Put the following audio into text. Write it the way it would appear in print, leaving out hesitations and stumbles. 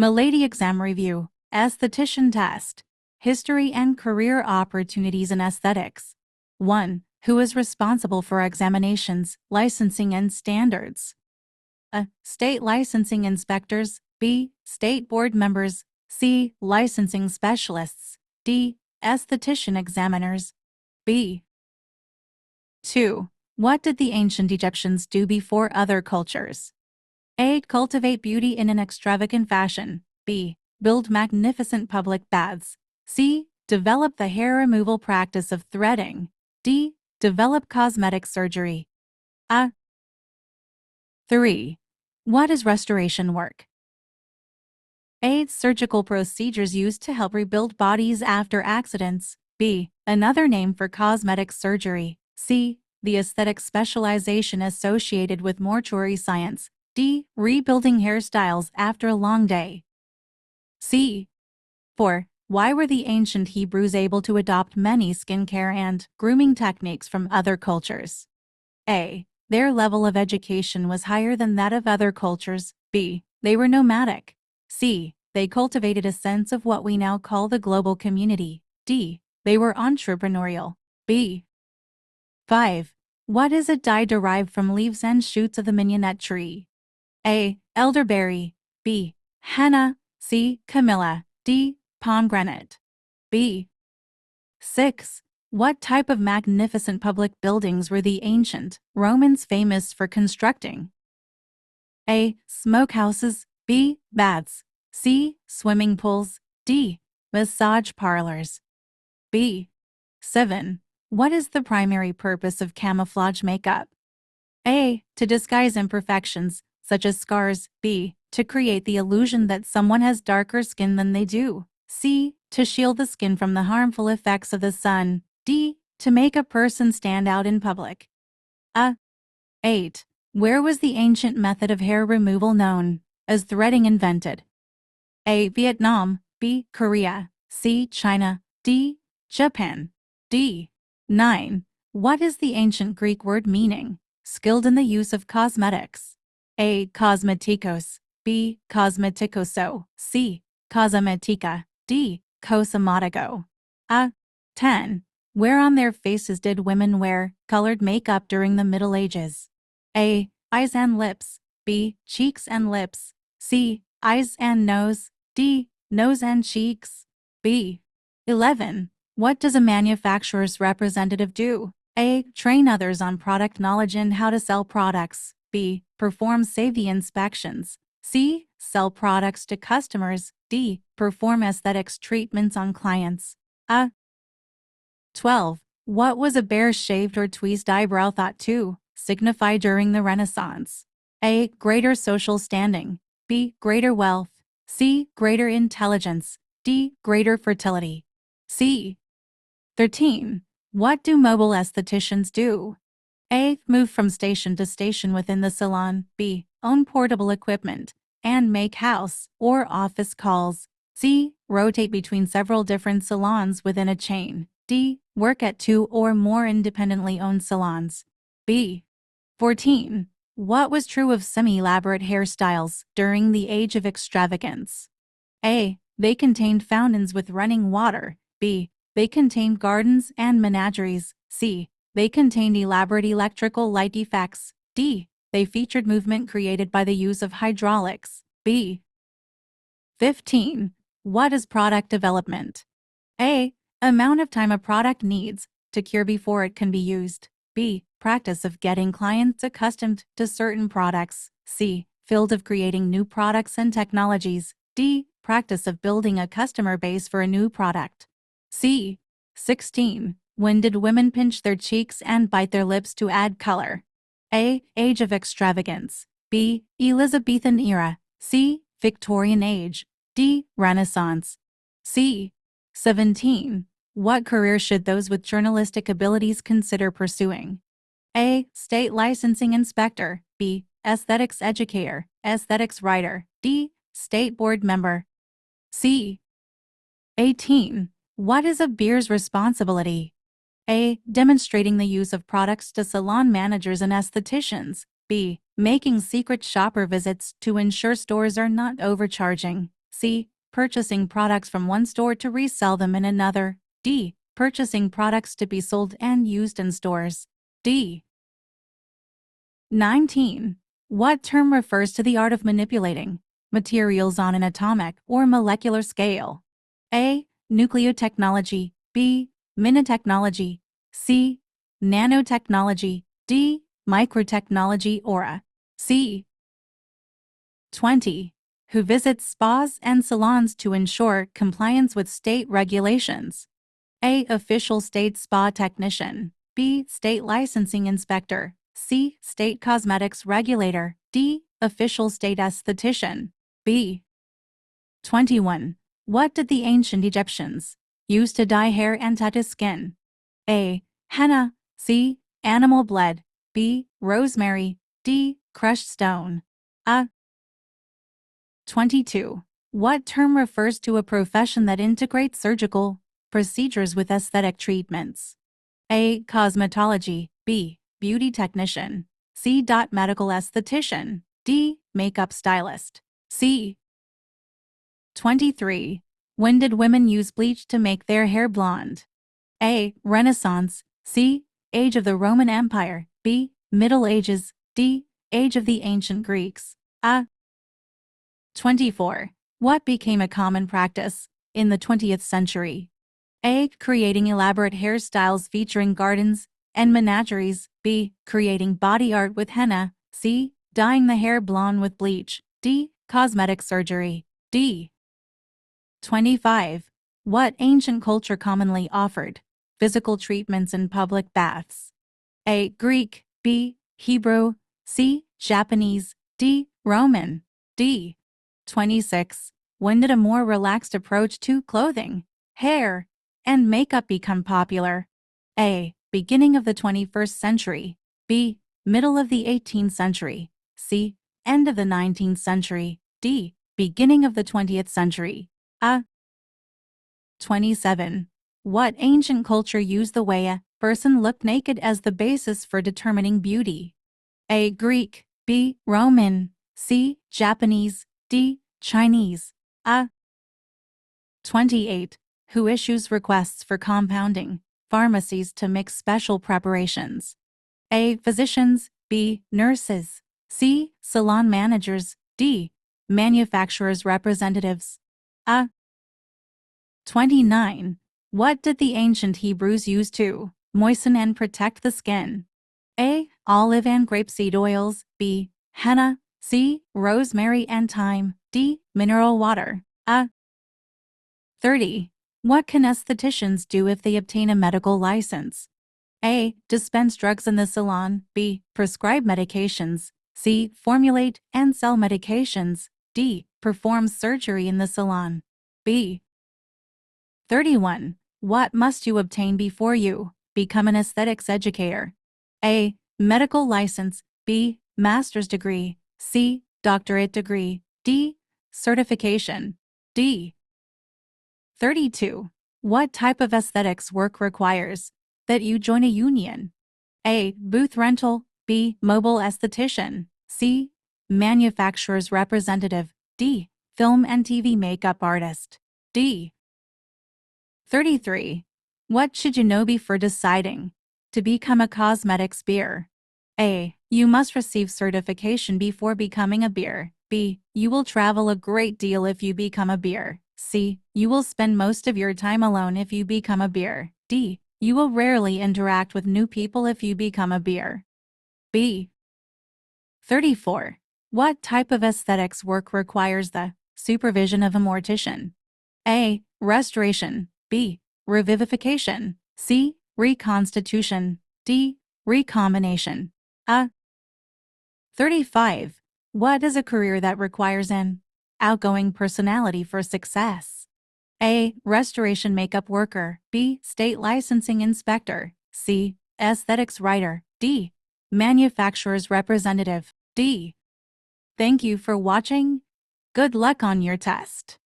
MILADY exam review, esthetician test, history and career opportunities in aesthetics. 1. Who is responsible for examinations, licensing and standards? A. State licensing inspectors. B. State board members. C. Licensing specialists. D. Esthetician examiners. B. 2. What did the ancient Egyptians do before other cultures? A. Cultivate beauty in an extravagant fashion. B. Build magnificent public baths. C. Develop the hair removal practice of threading. D. Develop cosmetic surgery. A. 3. What is restoration work? A. Surgical procedures used to help rebuild bodies after accidents. B. Another name for cosmetic surgery. C. The aesthetic specialization associated with mortuary science. D. Rebuilding hairstyles after a long day. C. 4. Why were the ancient Hebrews able to adopt many skincare and grooming techniques from other cultures? A. Their level of education was higher than that of other cultures. B. They were nomadic. C. They cultivated a sense of what we now call the global community. D. They were entrepreneurial. B. 5. What is a dye derived from leaves and shoots of the mignonette tree? A. Elderberry. B. Henna. C. Camilla. D. Pomegranate. B. 6. What type of magnificent public buildings were the ancient Romans famous for constructing? A. Smokehouses. B. Baths. C. Swimming pools. D. Massage parlors. B. 7. What is the primary purpose of camouflage makeup? A. To disguise imperfections, such as scars. B. To create the illusion that someone has darker skin than they do. C. To shield the skin from the harmful effects of the sun. D. To make a person stand out in public. 8. Where was the ancient method of hair removal known as threading invented? A. Vietnam. B. Korea. C. China. D. Japan. D. 9. What is the ancient Greek word meaning skilled in the use of cosmetics? A. Kosmetikos. B. Kosmetikoso. C. Cosmetica. D. Cosmetico. 10. Where on their faces did women wear colored makeup during the Middle Ages? A. Eyes and lips. B. Cheeks and lips. C. Eyes and nose. D. Nose and cheeks. B. 11. What does a manufacturer's representative do? A. Train others on product knowledge and how to sell products. B. Perform safety inspections. C. Sell products to customers. D. Perform aesthetics treatments on clients. 12. What was a bare-shaved or tweezed eyebrow thought to signify during the Renaissance? A. Greater social standing. B. Greater wealth. C. Greater intelligence. D. Greater fertility. C. 13. What do mobile estheticians do? A. Move from station to station within the salon. B. Own portable equipment and make house or office calls. C. Rotate between several different salons within a chain. D. Work at 2 or more independently owned salons. B. 14. What was true of semi-elaborate hairstyles during the age of extravagance? A. They contained fountains with running water. B. They contained gardens and menageries. C. They contained elaborate electrical light effects. D. They featured movement created by the use of hydraulics. B. 15. What is product development? A. Amount of time a product needs to cure before it can be used. B. Practice of getting clients accustomed to certain products. C. Field of creating new products and technologies. D. Practice of building a customer base for a new product. C. 16. When did women pinch their cheeks and bite their lips to add color? A. Age of extravagance. B. Elizabethan era. C. Victorian age. D. Renaissance. C. 17. What career should those with journalistic abilities consider pursuing? A. State licensing inspector. B. Aesthetics educator, aesthetics writer. D. State board member. C. 18. What is a beer's responsibility? A. Demonstrating the use of products to salon managers and estheticians. B. Making secret shopper visits to ensure stores are not overcharging. C. Purchasing products from one store to resell them in another. D. Purchasing products to be sold and used in stores. D. 19. What term refers to the art of manipulating materials on an atomic or molecular scale? A. Nucleotechnology. B. Minotechnology. C. Nanotechnology. D. Microtechnology or C. 20. Who visits spas and salons to ensure compliance with state regulations? A. Official state spa technician. B. State licensing inspector. C. State cosmetics regulator. D. Official state esthetician. B. 21. What did the ancient Egyptians use to dye hair and tattoo skin? A. Henna. C. Animal blood. B. Rosemary. D. Crushed stone. A. 22. What term refers to a profession that integrates surgical procedures with aesthetic treatments? A. Cosmetology. B. Beauty technician. C. Medical esthetician. D. Makeup stylist. C. 23. When did women use bleach to make their hair blonde? A. Renaissance. C. Age of the Roman Empire. B. Middle Ages. D. Age of the Ancient Greeks. A. 24. What became a common practice in the 20th century? A. Creating elaborate hairstyles featuring gardens and menageries. B. Creating body art with henna. C. Dyeing the hair blonde with bleach. D. Cosmetic surgery. D. 25. What ancient culture commonly offered physical treatments in public baths? A. Greek. B. Hebrew. C. Japanese. D. Roman. D. 26. When did a more relaxed approach to clothing, hair, and makeup become popular? A. Beginning of the 21st century. B. Middle of the 18th century. C. End of the 19th century. D. Beginning of the 20th century. A. 27. What ancient culture used the way a person looked naked as the basis for determining beauty? A. Greek. B. Roman. C. Japanese. D. Chinese. A. 28. Who issues requests for compounding pharmacies to mix special preparations? A. Physicians. B. Nurses. C. Salon managers. D. Manufacturers' representatives. A. 29. What did the ancient Hebrews use to moisten and protect the skin? A. Olive and grapeseed oils. B. Henna. C. Rosemary and thyme. D. Mineral water. A. 30. What can estheticians do if they obtain a medical license? A. Dispense drugs in the salon. B. Prescribe medications. C. Formulate and sell medications. D. Perform surgery in the salon. B. 31. What must you obtain before you become an aesthetics educator? A. Medical license. B. Master's degree. C. Doctorate degree. D. Certification. D. 32. What type of aesthetics work requires that you join a union? A. Booth rental. B. Mobile esthetician. C. Manufacturer's representative. D. Film and TV makeup artist. D. 33. What should you know before deciding to become a cosmetics beer? A. You must receive certification before becoming a beer. B. You will travel a great deal if you become a beer. C. You will spend most of your time alone if you become a beer. D. You will rarely interact with new people if you become a beer. B. 34. What type of aesthetics work requires the supervision of a mortician? A. Restoration. B. Revivification. C. Reconstitution. D. Recombination. A. 35. What is a career that requires an outgoing personality for success? A. Restoration makeup worker. B. State licensing inspector. C. Aesthetics writer. D. Manufacturer's representative. D. Thank you for watching. Good luck on your test.